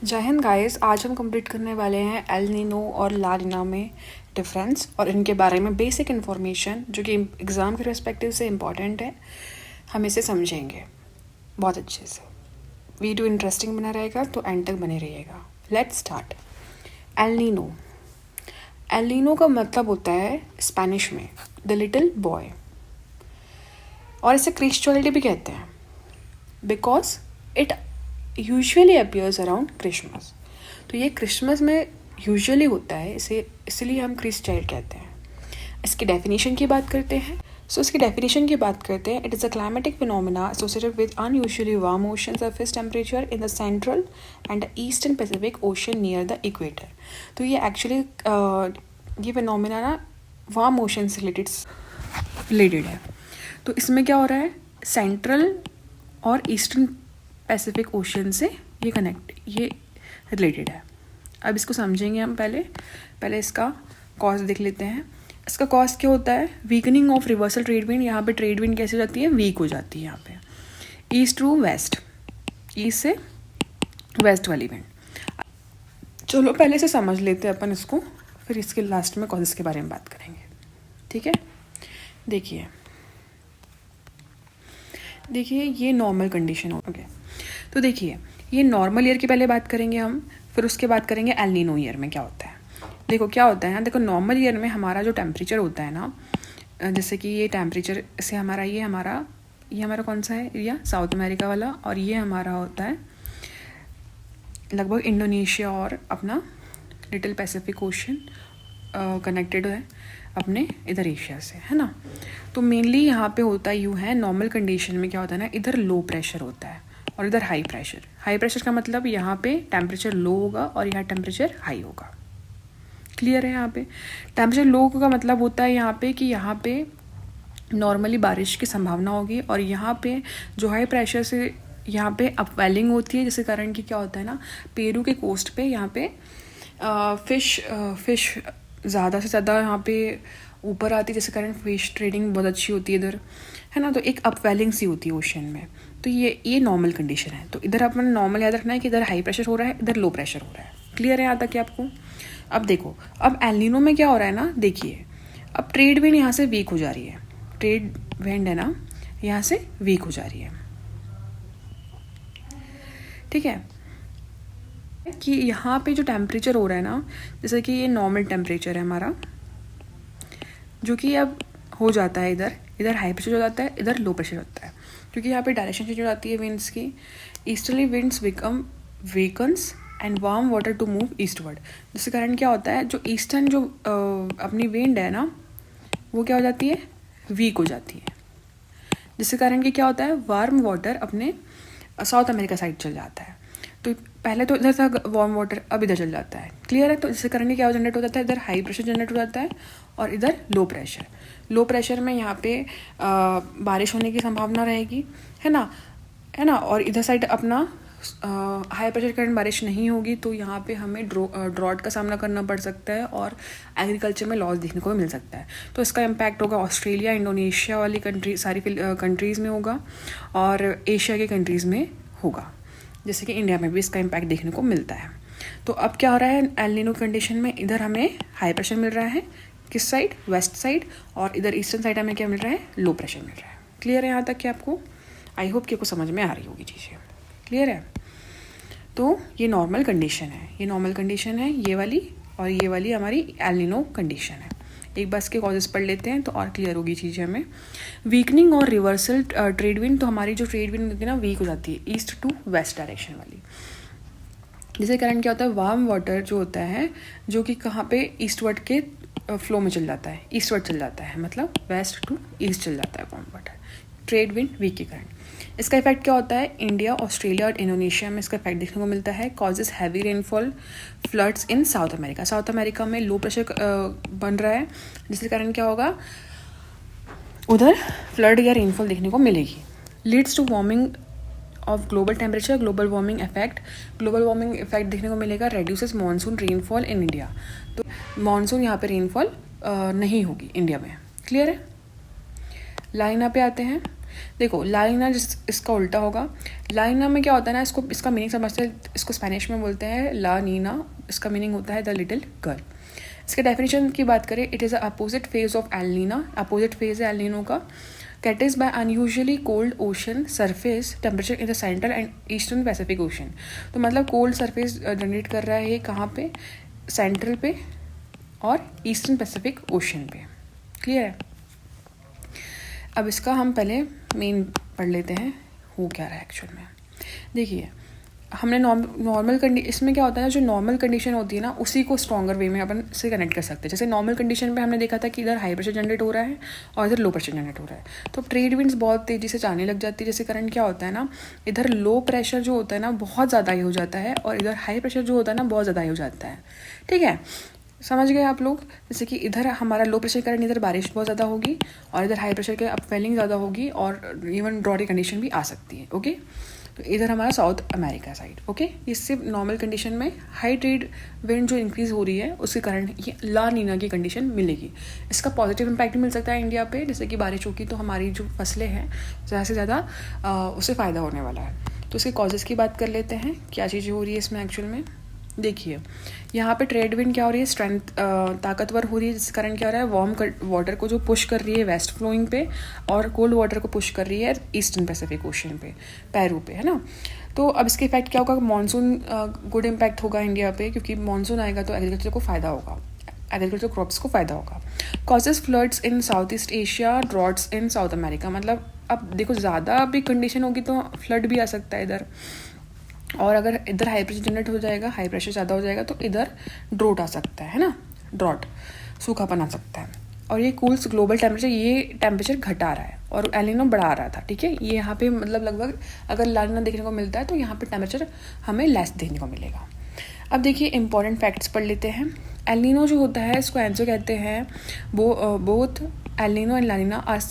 जय हिंद गाइस। आज हम कंप्लीट करने वाले हैं एल नीनो और ला नीना में डिफरेंस और इनके बारे में बेसिक इन्फॉर्मेशन जो कि एग्ज़ाम के रिस्पेक्टिव से इम्पॉर्टेंट है। हम इसे समझेंगे बहुत अच्छे से। वीडियो इंटरेस्टिंग बना रहेगा तो एंड तक बने रहिएगा। Let's start. El Nino. L Nino का मतलब होता है स्पेनिश में द लिटिल बॉय, और इसे क्रिश्चुअलिटी भी कहते हैं because it usually appears around Christmas. तो ये क्रिसमस में यूजुअली होता है, इसे इसलिए हम क्रिस चाइल्ड कहते हैं। इसकी डेफिनेशन की बात करते हैं। इसकी डेफिनेशन की बात करते हैं। It is a climatic phenomena associated with unusually warm ocean surface temperature in the central and the eastern Pacific ocean near the equator. तो ये एक्चुअली ये फिनोमिना ना वार्म ओशन से रिलेटेड है। तो इसमें क्या हो रहा है, सेंट्रल और ईस्टर्न पैसिफिक ओशन से ये रिलेटेड है। अब इसको समझेंगे हम। पहले इसका कॉज देख लेते हैं। इसका कॉज क्या होता है, weakening of reversal trade wind. यहाँ पे ट्रेड विंड कैसे हो जाती है, वीक हो जाती है। यहाँ पे ईस्ट टू वेस्ट, ईस्ट से वेस्ट वाली विंड। चलो पहले से समझ लेते हैं अपन इसको, फिर इसके लास्ट में कॉजेस के बारे में बात करेंगे। ठीक है, देखिए ये नॉर्मल कंडीशन हो गया। तो देखिए ये नॉर्मल ईयर की पहले बात करेंगे हम, फिर उसके बाद करेंगे एल नीनो ईयर में क्या होता है। देखो क्या होता है, देखो नॉर्मल ईयर में हमारा जो टेम्परेचर होता है ना, जैसे कि ये टेम्परेचर से ये हमारा कौन सा है एरिया, साउथ अमेरिका वाला, और ये हमारा होता है लगभग इंडोनेशिया और अपना लिटिल पैसिफिक ओशन कनेक्टेड है अपने इधर एशिया से, है ना। तो मेनली यहाँ पे होता यूँ है, नॉर्मल कंडीशन में क्या होता है ना, इधर लो प्रेशर होता है और इधर हाई प्रेशर। हाई प्रेशर का मतलब यहाँ पे टेम्परेचर लो होगा और यहाँ टेम्परेचर हाई होगा। क्लियर है। यहाँ पे टेम्परेचर लो का मतलब होता है यहाँ पे कि यहाँ पे नॉर्मली बारिश की संभावना होगी, और यहाँ पे जो हाई प्रेशर से यहाँ पे अपवेलिंग होती है, जिसके कारण कि क्या होता है ना, पेरू के कोस्ट पे यहाँ पे फिश ज़्यादा से ज़्यादा यहाँ पे ऊपर आती है, जिसके कारण फिश ट्रेडिंग बहुत अच्छी होती है इधर, है ना। तो एक अपवेलिंग सी होती है ओशन में। तो ये नॉर्मल कंडीशन है। तो इधर अपन नॉर्मल याद रखना है कि इधर हाई प्रेशर हो रहा है, इधर लो प्रेशर हो रहा है। क्लियर है यहाँ तक कि आपको। अब देखो, अब एल नीनो में क्या हो रहा है ना, देखिए अब ट्रेड विंड यहाँ से वीक हो जा रही है। ट्रेड विंड है ना, यहाँ से वीक हो जा रही है। ठीक है, कि यहाँ पे जो टेम्परेचर हो रहा है ना, जैसे कि ये नॉर्मल टेम्परेचर है हमारा, जो कि अब हो जाता है इधर हाई प्रेशर हो जाता है, इधर लो प्रेशर होता है, क्योंकि यहाँ पे डायरेक्शन चेंज हो जाती है विंड्स की। Easterly winds become weakens and warm water to move eastward. जिसके कारण क्या होता है, जो ईस्टर्न जो अपनी विंड है ना, वो क्या हो जाती है, वीक हो जाती है। जिसके कारण कि क्या होता है, वार्म वाटर अपने साउथ अमेरिका साइड चल जाता है। तो पहले तो इधर था वार्म वाटर, अब इधर चल जाता है। क्लियर है। तो जिसके कारण क्या जनरेट हो जाता है, इधर हाई प्रेशर जनरेट हो जाता है और इधर लो प्रेशर। लो प्रेशर में यहाँ पे बारिश होने की संभावना रहेगी, है ना। और इधर साइड अपना हाई प्रेशर के कारण बारिश नहीं होगी, तो यहाँ पे हमें ड्रॉट का सामना करना पड़ सकता है और एग्रीकल्चर में लॉस देखने को मिल सकता है। तो इसका इम्पैक्ट होगा ऑस्ट्रेलिया, इंडोनेशिया वाली सारी कंट्रीज़ में होगा और एशिया के कंट्रीज़ में होगा, जैसे कि इंडिया में भी इसका इम्पैक्ट देखने को मिलता है। तो अब क्या हो रहा है, एल नीनो कंडीशन में इधर हमें हाई प्रेशर मिल रहा है, किस साइड, वेस्ट साइड, और इधर ईस्टर्न साइड हमें क्या मिल रहा है, लो प्रेशर मिल रहा है। क्लियर है यहाँ तक कि आपको। आई होप कि आपको समझ में आ रही होगी चीज़ें। क्लियर है। तो ये नॉर्मल कंडीशन है ये वाली, और ये वाली हमारी एल नीनो कंडीशन है। एक बार इसके कॉजेस पढ़ लेते हैं तो और क्लियर होगी चीज़ें हमें। वीकनिंग और रिवर्सल ट्रेड विंड। तो हमारी जो ट्रेड विंड होती है ना, वीक हो जाती है ईस्ट टू वेस्ट डायरेक्शन वाली, जिसके कारण क्या होता है, वार्म वाटर जो होता है, जो कि कहाँ पे ईस्टवर्ड के फ्लो में चल जाता है, ईस्टवर्ड चल जाता है, मतलब वेस्ट टू ईस्ट चल जाता है warm water, trade wind weak के कारण। इसका इफेक्ट क्या होता है, इंडिया, ऑस्ट्रेलिया और इंडोनेशिया में इसका इफेक्ट देखने को मिलता है। कॉजेज हैवी रेनफॉल, फ्लड्स इन साउथ अमेरिका। साउथ अमेरिका में लो प्रेशर बन रहा है, जिसके कारण क्या होगा, उधर फ्लड या रेनफॉल देखने को मिलेगी। Leads to warming of global temperature. Global warming effect देखने को मिलेगा। Reduces monsoon rainfall in India. तो मानसून यहाँ पे रेनफॉल नहीं होगी इंडिया में। क्लियर है। लाइना पे आते हैं। देखो ला नीना इसका उल्टा होगा। ला नीना में क्या होता है ना, इसका मीनिंग समझते हैं, इसको स्पेनिश में बोलते हैं ला नीना। इसका मीनिंग होता है द लिटिल गर्ल। इसके डेफिनेशन की बात करें, it is a opposite phase of El Nina. Opposite phase है एल नीनो का। Characterized by unusually cold ocean surface temperature in the central and eastern Pacific Ocean. तो मतलब कोल्ड सरफेस जनरेट कर रहा है ये कहाँ पे, सेंट्रल पे और ईस्टर्न पैसिफिक ओशन पे। क्लियर है। अब इसका हम पहले मेन पढ़ लेते हैं हो क्या रहा है एक्चुअल में। देखिए हमने नॉर्मल इसमें क्या होता है ना, जो नॉर्मल कंडीशन होती है ना उसी को स्ट्रॉन्गर वे में अपन से कनेक्ट कर सकते हैं। जैसे नॉर्मल कंडीशन पे हमने देखा था कि इधर हाई प्रेशर जनरेट हो रहा है और इधर लो प्रेशर जनरेट हो रहा है, तो ट्रेड विंड्स बहुत तेज़ी से जाने लग जाती है। जैसे करंट क्या होता है ना, इधर लो प्रेशर जो होता है ना बहुत ज़्यादा ही हो जाता है और इधर हाई प्रेशर जो होता है ना बहुत ज़्यादा ही हो जाता है। ठीक है, समझ गए आप लोग। जैसे कि इधर हमारा लो प्रेशर करंट, इधर बारिश बहुत ज़्यादा होगी और इधर हाई प्रेशर के अपवेलिंग ज़्यादा होगी और इवन ड्रॉटी कंडीशन भी आ सकती है। ओके, तो इधर हमारा साउथ अमेरिका साइड। ओके, ये सिर्फ नॉर्मल कंडीशन में हाई ट्रेड विंड जो इंक्रीज़ हो रही है उसके कारण ये ला नीना की कंडीशन मिलेगी। इसका पॉजिटिव इम्पैक्ट भी मिल सकता है इंडिया पे, जैसे कि बारिश होगी तो हमारी जो फसलें हैं ज़्यादा से ज़्यादा उससे फ़ायदा होने वाला है। तो इसके कॉजेज़ की बात कर लेते हैं, क्या चीज़ें हो रही है इसमें एक्चुअल में। देखिए यहाँ पे ट्रेड विंड क्या हो रही है, स्ट्रेंथ ताकतवर हो रही है, जिस कारण क्या हो रहा है वार्म वाटर को जो पुश कर रही है वेस्ट फ्लोइंग पे और कोल्ड वाटर को पुश कर रही है ईस्टर्न पैसिफिक ओशन पे, पेरू पे, है ना। तो अब इसके इफेक्ट क्या होगा, मानसून गुड इम्पैक्ट होगा इंडिया पे, क्योंकि मानसून आएगा तो एग्रीकल्चर को फ़ायदा होगा, एग्रीकल्चर क्रॉप्स को फ़ायदा होगा। कॉजेज फ्लड्स इन साउथ ईस्ट एशिया, ड्रॉट्स इन साउथ अमेरिका। मतलब अब देखो ज़्यादा भी कंडीशन होगी तो फ्लड भी आ सकता है इधर, और अगर इधर हाई प्रेशर जनरेट हो जाएगा, हाई प्रेशर ज़्यादा हो जाएगा तो इधर ड्रोट आ सकता है ना, ड्रॉट, सूखापन आ सकता है। और ये कूल्स ग्लोबल टेम्परेचर, ये टेम्परेचर घटा रहा है और एल नीनो बढ़ा रहा था। ठीक है, ये यहाँ पे मतलब लगभग अगर ला नीना देखने को मिलता है तो यहाँ पे टेम्परेचर हमें लेस देखने को मिलेगा। अब देखिए इंपॉर्टेंट फैक्ट्स पढ़ लेते हैं। एल नीनो जो होता है इसको एनसो कहते हैं। Both El Nino and La Nina are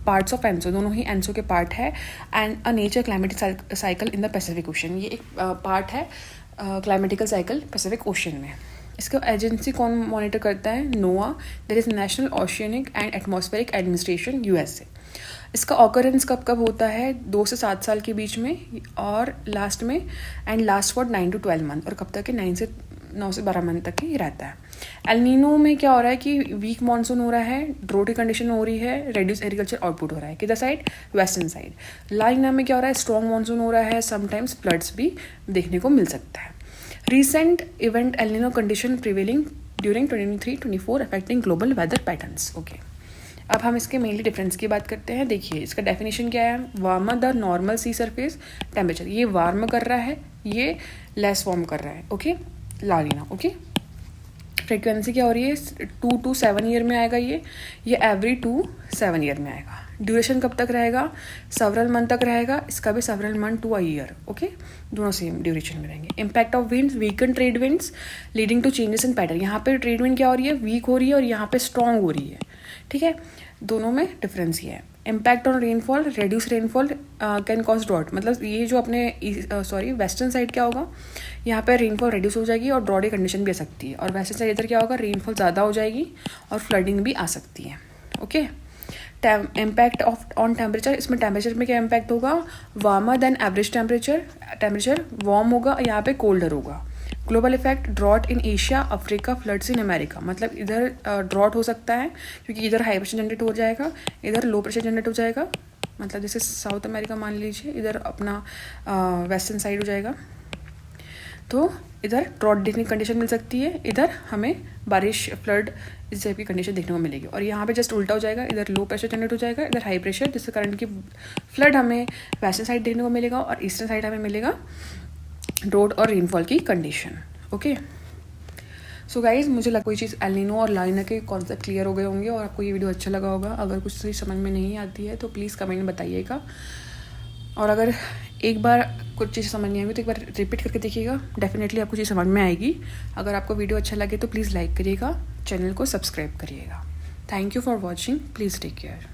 parts of ENSO, दोनों ही एनसो के पार्ट है। And a nature climatic cycle in the Pacific Ocean, ये एक पार्ट है क्लाइमेटिकल साइकिल पैसिफिक ओशन में। इसका एजेंसी कौन मॉनिटर करता है, नोआ, that is national oceanic and atmospheric administration, USA। इसका ऑकरेंस कब कब होता है, 2 से 7 साल के बीच में और लास्ट में, and last for 9 to 12 month, और कब तक है 9 से 12 मंथ तक ही रहता है। एल नीनो में क्या हो रहा है कि वीक मानसून हो रहा है, ड्रोट की कंडीशन हो रही है, रेड्यूस एग्रीकल्चर आउटपुट हो रहा है, किधर साइड, वेस्टर्न साइड। ला नीना में क्या हो रहा है, स्ट्रॉन्ग मानसून हो रहा है, समटाइम्स फ्लड्स भी देखने को मिल सकता है। Recent event El Nino condition prevailing during 23-24 affecting global weather patterns। Okay, अब हम इसके मेनली डिफरेंस की बात करते हैं। देखिए इसका डेफिनेशन क्या है, warm the normal sea surface temperature, ये वार्म कर रहा है, ये लेस वार्म कर रहा है। Okay, La Nina. Okay, frequency क्या हो रही है, 2 to 7 ईयर में आएगा ये एवरी 2 7 ईयर में आएगा। ड्यूरेशन कब तक रहेगा, सेवरल मंथ तक रहेगा, इसका भी several month to a year. Okay, दोनों सेम ड्यूरेशन में रहेंगे। Impact of winds, weaken trade winds leading to changes in pattern, यहाँ पे ट्रेड विंड क्या हो रही है, वीक हो रही है और यहाँ पे स्ट्रॉन्ग हो रही है। ठीक है, दोनों में डिफरेंस ये है। Impact on rainfall, reduce rainfall can cause drought, मतलब ये जो अपने वेस्टर्न साइड क्या होगा, यहाँ पर रेनफॉल रेड्यूस हो जाएगी और ड्रॉट की कंडीशन भी आ सकती है, और वेस्टर्न साइड इधर क्या होगा, रेनफॉल ज़्यादा हो जाएगी और फ्लडिंग भी आ सकती है। ओके, इम्पैक्ट ऑन टेम्परेचर, इसमें टेम्परेचर में क्या इम्पैक्ट होगा, warmer than average temperature warm होगा, यहाँ पे कोल्डर होगा। Global effect, drought in Asia, Africa, floods in America, मतलब इधर ड्रॉट हो सकता है क्योंकि इधर हाई प्रेशर जनरेट हो जाएगा, इधर लो प्रेशर जनरेट हो जाएगा, मतलब जैसे साउथ अमेरिका मान लीजिए, इधर अपना वेस्टर्न साइड हो जाएगा, तो इधर ड्रॉट देखने की कंडीशन मिल सकती है, इधर हमें बारिश, फ्लड, इस टाइप की कंडीशन देखने को मिलेगी। और यहाँ पे जस्ट उल्टा हो जाएगा, इधर लो प्रेशर जनरेट हो जाएगा, इधर हाई प्रेशर, जिसके कारण की फ्लड हमें वेस्टर्न साइड देखने को मिलेगा और ईस्टर्न साइड हमें मिलेगा ड्रॉट और रेनफॉल की कंडीशन। ओके, सो गाइज मुझे कोई चीज़ एल नीनो और ला नीना के कॉन्सेप्ट क्लियर हो गए होंगे और आपको ये वीडियो अच्छा लगा होगा। अगर कुछ चीज़ समझ में नहीं आती है तो प्लीज़ कमेंट में बताइएगा, और अगर एक बार कुछ चीज़ समझ नहीं आएगी तो एक बार रिपीट करके देखिएगा, डेफिनेटली आपको चीज़ समझ में आएगी। अगर आपको वीडियो अच्छा लगे तो प्लीज़ लाइक करिएगा, चैनल को सब्सक्राइब करिएगा। Thank you for watching, please take care.